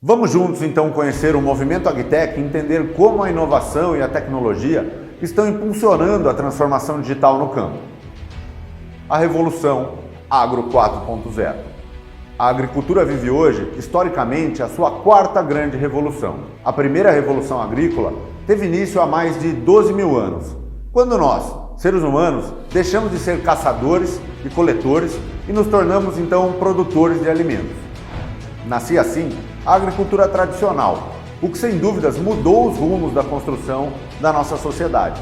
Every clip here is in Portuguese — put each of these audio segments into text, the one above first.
Vamos juntos então conhecer o movimento AgTech e entender como a inovação e a tecnologia estão impulsionando a transformação digital no campo. A revolução Agro 4.0. A agricultura vive hoje, historicamente, a sua quarta grande revolução. A primeira revolução agrícola teve início há mais de 12 mil anos, quando nós, seres humanos, deixamos de ser caçadores e coletores e nos tornamos então produtores de alimentos. Nascia assim a agricultura tradicional, o que sem dúvidas mudou os rumos da construção da nossa sociedade.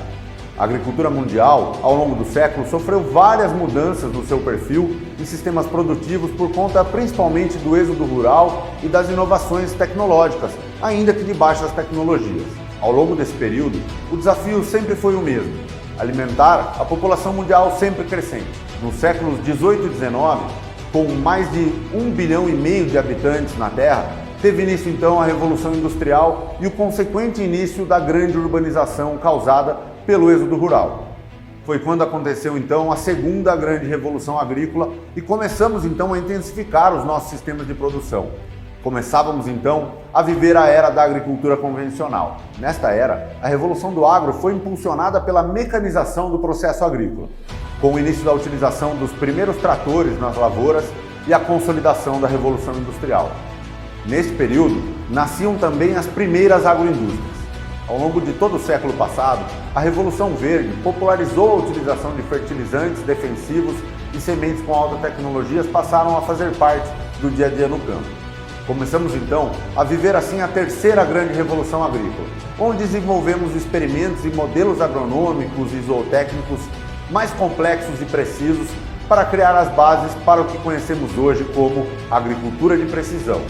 A agricultura mundial, ao longo do século, sofreu várias mudanças no seu perfil e sistemas produtivos por conta principalmente do êxodo rural e das inovações tecnológicas, ainda que de baixas tecnologias. Ao longo desse período, o desafio sempre foi o mesmo: alimentar a população mundial sempre crescente. Nos séculos 18 e 19, com mais de 1,5 bilhão de habitantes na Terra, teve início então a Revolução Industrial e o consequente início da grande urbanização causada pelo êxodo rural. Foi quando aconteceu então a segunda grande revolução agrícola e começamos então a intensificar os nossos sistemas de produção. Começávamos então a viver a era da agricultura convencional. Nesta era, a revolução do agro foi impulsionada pela mecanização do processo agrícola, com o início da utilização dos primeiros tratores nas lavouras e a consolidação da revolução industrial. Neste período, nasciam também as primeiras agroindústrias. Ao longo de todo o século passado, a Revolução Verde popularizou a utilização de fertilizantes defensivos e sementes com alta tecnologia passaram a fazer parte do dia a dia no campo. Começamos então a viver assim a terceira grande revolução agrícola, onde desenvolvemos experimentos e modelos agronômicos e zootécnicos mais complexos e precisos para criar as bases para o que conhecemos hoje como agricultura de precisão.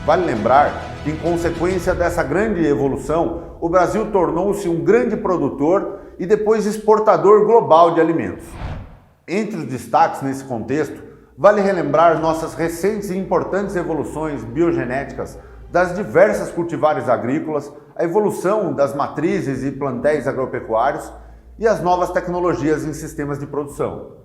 Vale lembrar que, em consequência dessa grande evolução, o Brasil tornou-se um grande produtor e depois exportador global de alimentos. Entre os destaques nesse contexto, vale relembrar nossas recentes e importantes evoluções biogenéticas das diversas cultivares agrícolas, a evolução das matrizes e plantéis agropecuários e as novas tecnologias em sistemas de produção.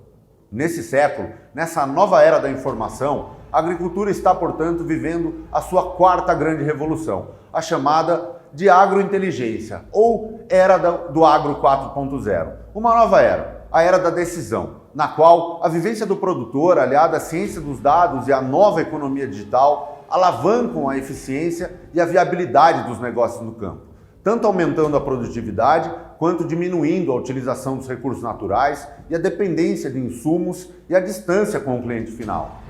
Nesse século, nessa nova era da informação, a agricultura está, portanto, vivendo a sua quarta grande revolução, a chamada de agrointeligência, ou era do Agro 4.0. Uma nova era, a era da decisão, na qual a vivência do produtor, aliada à ciência dos dados e à nova economia digital, alavancam a eficiência e a viabilidade dos negócios no campo, tanto aumentando a produtividade quanto diminuindo a utilização dos recursos naturais e a dependência de insumos e a distância com o cliente final.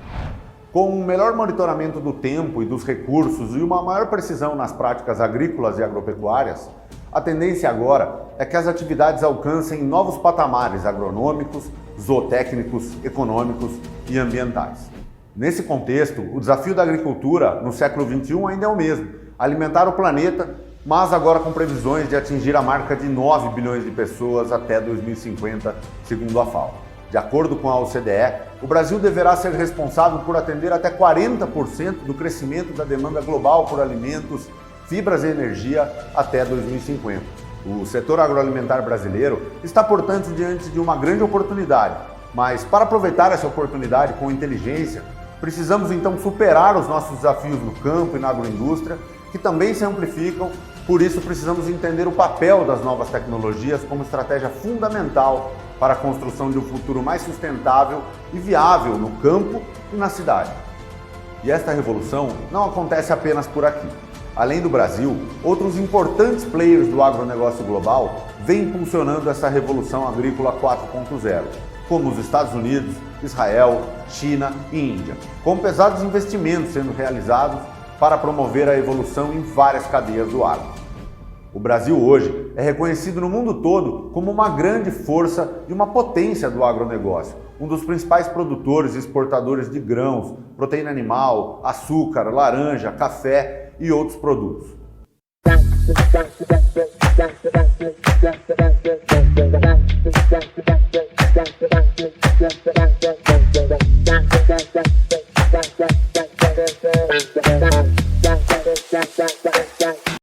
Com um melhor monitoramento do tempo e dos recursos e uma maior precisão nas práticas agrícolas e agropecuárias, a tendência agora é que as atividades alcancem novos patamares agronômicos, zootécnicos, econômicos e ambientais. Nesse contexto, o desafio da agricultura no século XXI ainda é o mesmo: alimentar o planeta, mas agora com previsões de atingir a marca de 9 bilhões de pessoas até 2050, segundo a FAO. De acordo com a OCDE, o Brasil deverá ser responsável por atender até 40% do crescimento da demanda global por alimentos, fibras e energia até 2050. O setor agroalimentar brasileiro está, portanto, diante de uma grande oportunidade, mas para aproveitar essa oportunidade com inteligência, precisamos então superar os nossos desafios no campo e na agroindústria, que também se amplificam. Por isso, precisamos entender o papel das novas tecnologias como estratégia fundamental para a construção de um futuro mais sustentável e viável no campo e na cidade. E esta revolução não acontece apenas por aqui. Além do Brasil, outros importantes players do agronegócio global vêm impulsionando essa revolução agrícola 4.0, como os Estados Unidos, Israel, China e Índia, com pesados investimentos sendo realizados para promover a evolução em várias cadeias do agro. O Brasil hoje é reconhecido no mundo todo como uma grande força e uma potência do agronegócio, um dos principais produtores e exportadores de grãos, proteína animal, açúcar, laranja, café e outros produtos.